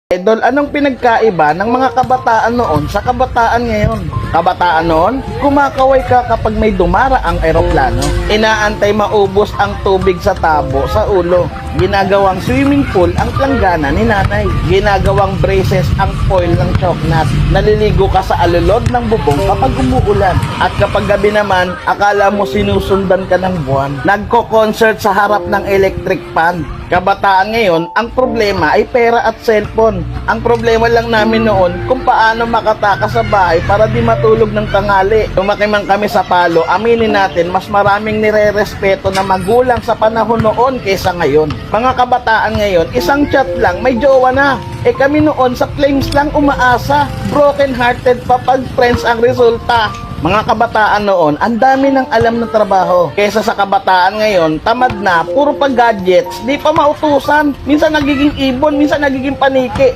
Idol, anong pinagkaiba ng mga kabataan noon sa kabataan ngayon? Kabataan noon, kumakaway ka kapag may dumaraang eroplano. Inaantay maubos ang tubig sa tabo sa ulo. Ginagawang swimming pool ang planggana ni nanay. Ginagawang braces ang foil ng choknat. Naliligo ka sa alulod ng bubong kapag umuulan. At kapag gabi naman, akala mo sinusundan ka ng buwan. Nagko-concert sa harap ng electric fan. Kabataan ngayon, ang problema ay pera at cellphone. Ang problema lang namin noon kung paano makatakas sa bahay para di matulog ng tanghali. Lumaki man kami sa palo, aminin natin mas maraming nire-respeto na magulang sa panahon noon kaysa ngayon. Mga kabataan ngayon, isang chat lang, may jowa na. Kami noon sa flames lang umaasa. Broken hearted pa pag friends ang resulta. Mga kabataan noon, ang dami ng alam ng trabaho. Kesa sa kabataan ngayon, tamad na, puro pa gadgets, di pa mautusan. Minsan nagiging ibon, minsan nagiging paniki.